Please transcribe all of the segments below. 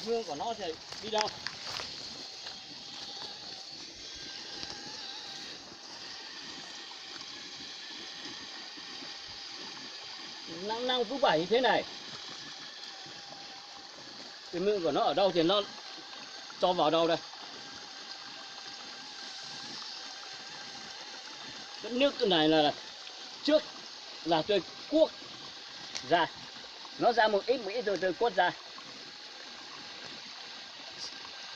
nương của nó sẽ đi đâu? Năng năng cứ bảy thế này. Cái nương của nó ở đâu thì nó cho vào đâu đây? Cái nước cái này là trước là tôi cuốc ra, nó ra một ít rồi tôi cuốc ra.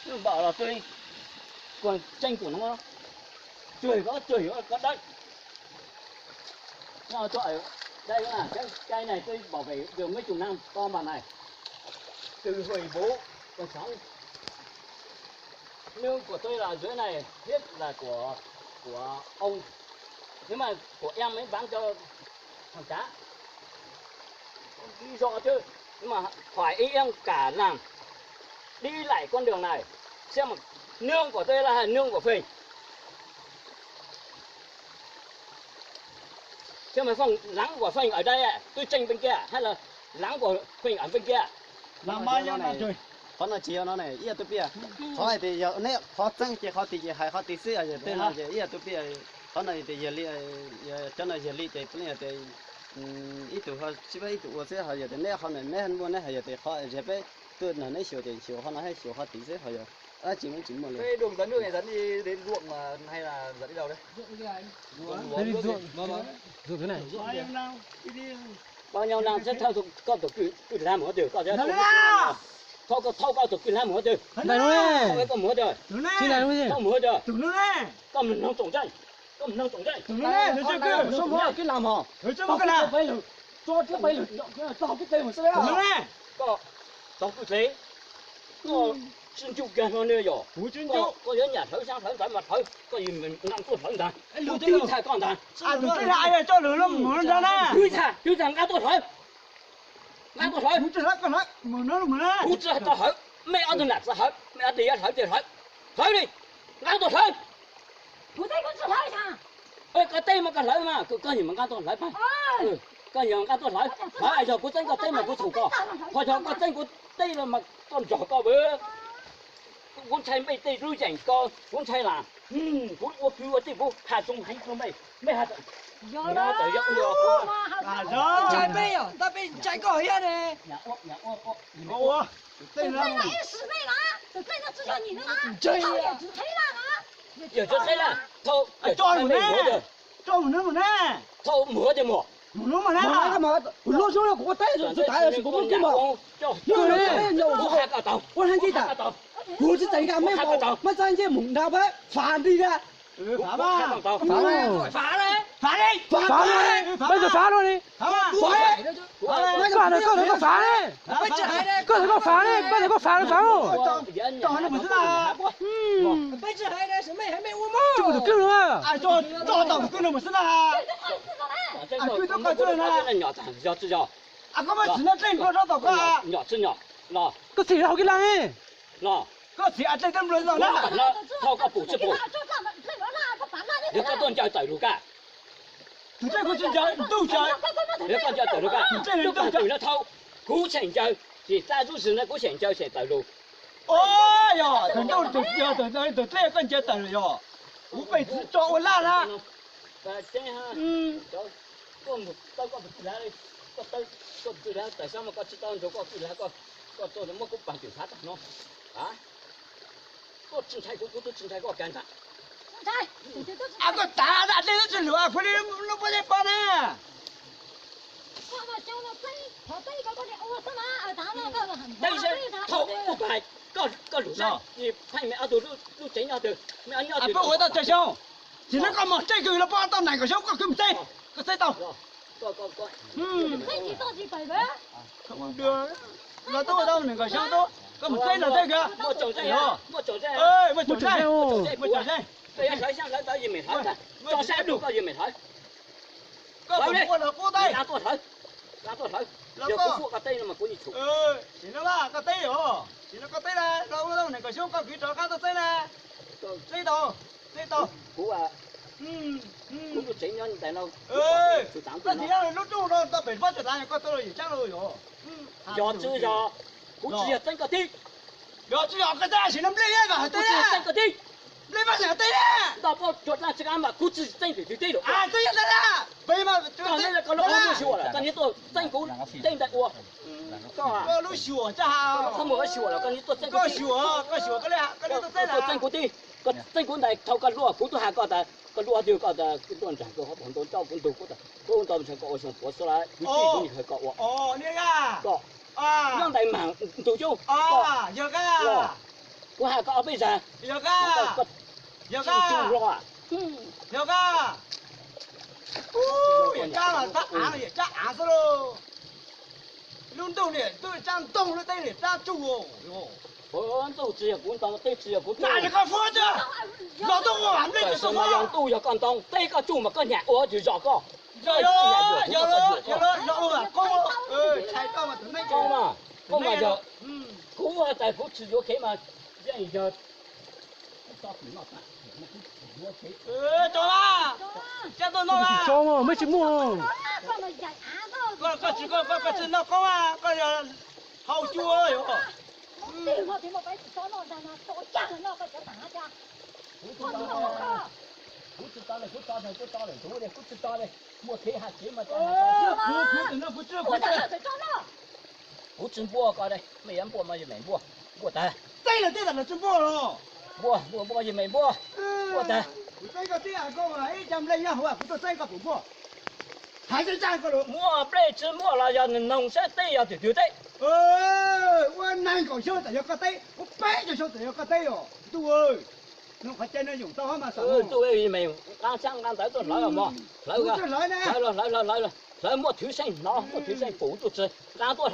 Nhưng bảo là tôi còn tranh của nó chửi có đấy. Nào trời, đây là cái cây này tôi bảo vệ được mấy chục năm to mà này, từ hồi bố còn sống. Nương của tôi là dưới này hết là của ông, nhưng mà của em ấy bán cho thằng cá đi rõ chứ. Nhưng mà hỏi ý em cả làng đi lại con đường này xem mà nương của tôi là nương của Phình, xem mà phòng lắng của Phình ở đây tôi tranh bên kia hay là lắng của Phình ở bên kia. Làm bao nhiêu năm rồi? Họ nói chiều nó này, tôi biết. Họ thì giờ này họ tranh thì họ thì hay họ thì xưa giờ tên là giờ tôi biết. Họ này thì giờ li cho nó giờ li thì bây giờ ít tuổi họ chỉ biết ít tuổi sẽ họ giờ thì này họ này mấy anh mua này họ giờ thì họ giờ bé tôi là này chiều họ nói hay chiều họ tí sẽ họ giờ chỉ một lần. Cái đường dẫn nước này dẫn đi đến ruộng mà hay là dẫn đi đâu đấy? Ruộng cái này. Ruộng thế này. Bao nhiêu năm sẽ theo con tổ cứ làm một điều con sẽ thâu con tổ cứ làm một điều. Đây nó này. Thâu cái con một điều. Trên này nó gì? Thâu một điều. Tụi nó này. Con mình nông trồng chay. Con mình nông trồng chay. Tụi nó này, nó chưa cứ số một cái làm hả? Cho cái nào? Cho cái bay lử, cho cái cây một sao đấy. Tụi nó này. Có tao cứ thế. Có chân trụ kia nó nữa rồi. Bố chân trụ. Có nhớ nhà thử sang thử phải mà thử. Có gì mình nằm tôi thử ta. Tôi tiêu thải con ta. À tụi cái này cho lửa nó muốn ra nè. Tiêu thải ngã tôi thử. Ngã tôi thử. Muốn cho nó còn nó muốn nó muốn nó. Hút ra tao thử. Mẹ ăn tôi nạp ra thử. Mẹ ăn thì ăn thử thì thử. Thử đi. Ngã tôi thử. Bố thấy con thử sao? Ê, cái tay mà cái lấy mà, cái gì mà ngã tôi lấy phải. Cái gì mà ngã tôi lấy. Phải giờ cô chân cái tay mà cô thủ co. Hồi giờ cái chân cô tay là mà con trò co bữa. Con trai mấy tay rui chảnh co, con trai là con ô phiêu thì bố hạ xuống hay không mày. Mày hạ. Giờ đó. À rồi. Chạy bây à? Ta bây chạy cỏ hiện này. Nhà ô. Ô. Tên 对 là 了，也10倍了啊！对了，只有你能拿，这他也只赔了啊！ giờ cho thấy là thâu cho một nè. Cho một nè. Thâu mửa thì mửa. Nó mà nè. mà lúa số là có tay rồi, tay là có cái mà. Nhưng mà đấy, nhiều hai cái tàu. con hành gì ta? Bố chỉ chạy ra mấy bộ, mấy anh chị mùng nào vậy? Phản đi ra. Phá ba. Phá đấy. Phá đi. Phá đi. Bây giờ phá luôn đi. Phá ba. Phá này có phá đấy. Có phá đấy, có phá rồi. Cho nó một là. Bây giờ hay đây, mày hay mày uống Chứ được kêu nữa. À cho tổng cứ một là. Nhỏ nhỏ. À có mà chỉ nó trên con nó tổng cả. Nhỏ chứ nhỏ. Nó. Có thể học cái này. Nó. Có chỉ ăn trên tâm rồi rồi đó. Nó thâu có bổ chứ bổ. Nếu có con chơi tẩy đủ cả. Tụi chơi có chơi tu chơi. Nếu con chơi tẩy đủ cả. Lúc mà tụi nó thâu cú chèn chơi thì ta rút sự nó cú chèn chơi sẽ tẩy đủ. Ôi giời, tụi đâu tụi chơi con chơi tẩy rồi. Ú phải cho la ra. Và chơi ha. Có một tao có một lá đây. Có tụi lá tại sao mà có chỉ tao chỗ có tụi lá có tôi nó mất cú bằng kiểu phát nó. Hả? Có chân thay của tôi chân thay có cản ta. À có tá đã lên trên lửa, phải đi nó phải đi bao nè. Đây sẽ thâu cục này có lũ sao? Thì phải mẹ ăn từ lúc cháy nhau từ mẹ ăn nhau từ. À bố tao chơi sao? Chỉ nó có một chơi cười nó bao tao này có sao có kim chơi. Có chơi tao. Có. Không được. Là tôi ở đâu mình có sao tôi. Có một chơi là chơi kìa. Một chỗ chơi. Ơi, một chỗ chơi. Một chỗ chơi. Đây thấy sang thấy gì mày thấy ta. Cho xe đủ có gì mày thấy. Có một con là cô tay. Lá tôi thấy. Giờ có phụ cả tay mà có gì chủ. Chỉ nó là cái tay rồi. Chỉ nó có tay này, đâu này có xuống có kỹ trò cá tôi tay này. Tay to. Cú à. Cú cháy nhau tại đâu. Cái gì đó nó chú nó ta bền vững trở lại có tôi gì chắc rồi. Giờ chứ giờ. Cú chỉ chân cái tí. Rồi chứ họ cái ta chỉ nắm lấy đấy mà Cú tới chỉ đấy. tranh cái đi. Lấy bao giờ tới đấy. Đó có chuột là chỉ ăn mà cú chỉ tranh thì đi được. À tới đây là. Bây mà Còn đây là có lỗ không sủa là, còn như tôi tranh cú tranh tại ua. Có à? có lúc sủa cha hào. Không có sủa là còn như tôi tranh cú Có đi. sủa cái này cái này tôi tới Tôi tranh là. cú đi. Có tranh cú này thâu cái lúa cú tôi hạ có ta. Cái lúa tiêu có ta cái tuần chẳng có bọn tôi cho bọn tôi có ta. Tôi tôi chẳng có xong của số lại. Cú chỉ cũng phải có ua. Ồ nè à. Có. À. Nhưng đại mảng tụi chú. À, giờ cái. Cú hạ có bây giờ. Giờ cái. Giờ cái. Chú lo à. Giờ cái. Ui, cha là ta á này, cha á sao đâu. Luôn đâu nè, tôi trang tông lên đây để ta chủ ồ. Bốn tôi chỉ cũng tông tây chỉ cũng. Này là cái phốt chứ. Nó đâu có làm Tại đấy sao mà用ตู้有咁凍？低個豬咪跟日我就作個， Giờ đó, nó là con. Chạy cao mà tụi này 高嘛，高咪就 Ừ. 估啊大虎住咗屋企嘛，一係就作唔落得，我屋企。Cho ba. Cha tôi nó là. cho mà mấy chỉ mua con nó dạy á đó. Con chỉ nó có à, con giờ hậu chua rồi. Tiền họ thì một cái cho nó ra nó tổ chức nó phải cho thả ra. Con nó có. 股知道嘞，股早上股早嘞，做嘞，股知道嘞，我睇下錢嘛，我在这找呢。股真播個嘞，沒人播嘛就沒播，播得，đây là chân bò rồi. 播就沒播，播得， Đây có tiếng con là ấy trăm lên nhá, hoa cũng tôi cái bụng bò. Hai cái trang có được. 我不來吃我了，要弄些地要條條地。 Ôi, này còn sâu tại cái tay, có bé cho sâu tại cái tay rồi. Tu ơi, nó phải trên nó dùng tao mà sợ. Tôi mình đang sang đang tới tôi nói là mà, nói Tôi ra. nói nè. Lấy mua thử sinh nó, mua thử sinh phụ tôi chơi, đang tôi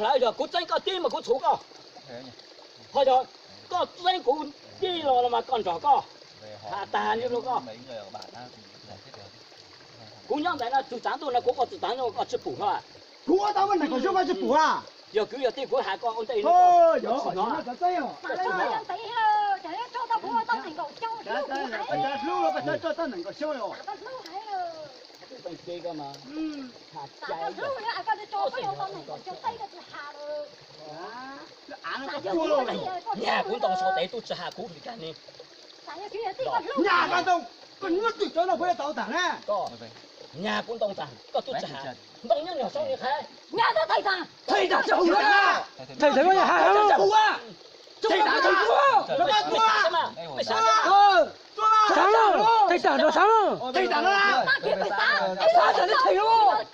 lấy rồi, cũng tranh có tim mà cũng chủ có, thôi rồi, có tranh cũng đi rồi mà còn trò có, hạ tàn như nó có, mấy người ở bản á thì giải thích được. cũng như thế là chủ trán tôi là cũng có chủ trán rồi có chữ phụ thôi, Cua tao mà này còn sâu bao nhiêu cua à? giờ cứ giờ tí của hạ con ông tây Thôi, gió hỏi nó cái tay rồi. Mà lấy cái tí hơ, để cho tao mua tao thành cầu châu Cái lưu tay hải. này, cái lưu nó cho tao này còn sâu rồi. Tao lưu hải rồi. bên kia cơ mà, hạ Tao chạy lưu hải, tao đi cho cái tao thành cầu châu tây cái hà rồi. Nó Tại có giờ cua cái rồi. này có nhà cũng đồng số để tôi sẽ hạ cú thì cái này, tại giờ cái tí có lưu Nhà hải. con tao, con nuốt từ cho nó phải tao thẳng á. có, nhà cũng đồng tàn, có tôi sẽ hạ, đồng nhân nhỏ sau như thế. Nhà tao thầy thằng. Thầy đã chồng rồi à? thầy thấy có nhà hai không Cua à? Thầy đã chồng cua. Nó bắt cua à? Mày sao? sáng rồi thầy tảng rồi sáng rồi Thầy đã nó à? Ta kia phải ta. Sao giờ nó thầy không?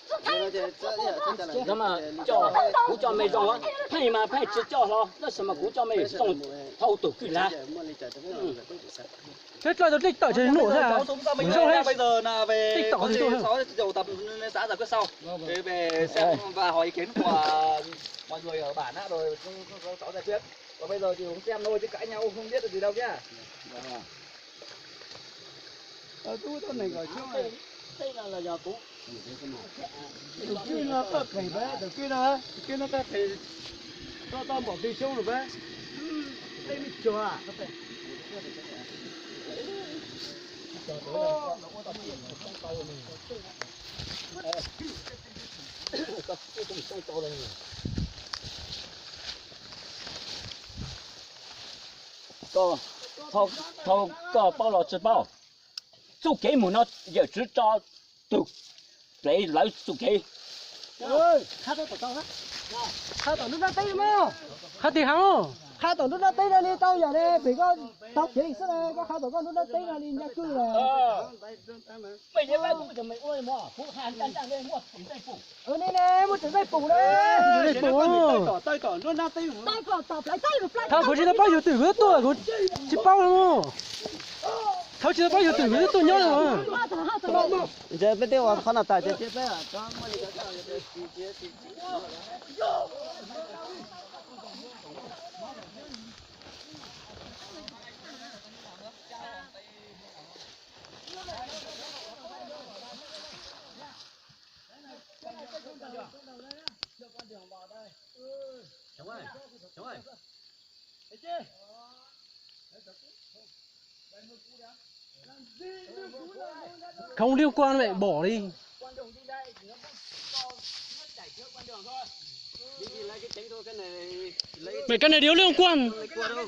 那么叫古叫没种啊，配嘛配只叫咯，那什么古叫没种偷赌去啦。 thế cho nó tích tỏi trên nổ thế à Cháu chúng ta mình Mình ra hết bây giờ là về TikTok có thì gì tôi hơn. sáu đầu tập xã giải quyết sau. Thế về xem và hỏi ý kiến của mọi người ở bản á rồi cháu giải quyết. Còn bây giờ thì cũng xem thôi chứ cãi nhau không biết được gì đâu nhá. Tôi này gọi chứ. Đây là giờ cũ. Từ kia nó có thầy bé, từ kia nó có thầy cho tao bỏ đi sâu rồi bé. Đây mới chùa à? Có thâu có bao lọ chỉ bao, chú kế muốn nó giờ chỉ cho tụ lấy lấy chú kế. Ơi, khát tao tao hết. Khát tao nước tây mà. khát thì không Khát tao nước tây ra đi tao giờ đây bị có tao chỉ sẽ có khát tao có nước tây ra đi nhà cư là. Bây giờ bây giờ mày ơi mà, phụ hàng căn căn đây mua tỉnh tây phụ. Nè, mua trứng tây phủ đấy. Trứng tây phủ. Tây tỏ nước tây phủ. Tay còn tập lại tay rồi thằng có chỉ là bao nhiêu tuổi với tôi có chỉ bao luôn thằng chỉ là bao nhiêu tuổi với tôi nhớ rồi Giờ bây giờ con nào tại thế bây giờ cho mua đi không liên quan vậy bỏ đi Con đường đi đây thì nó có nước chảy trước con đường thôi. đi lấy cái tránh thôi cái này lấy Mấy cái này điếu liên quan. qua đâu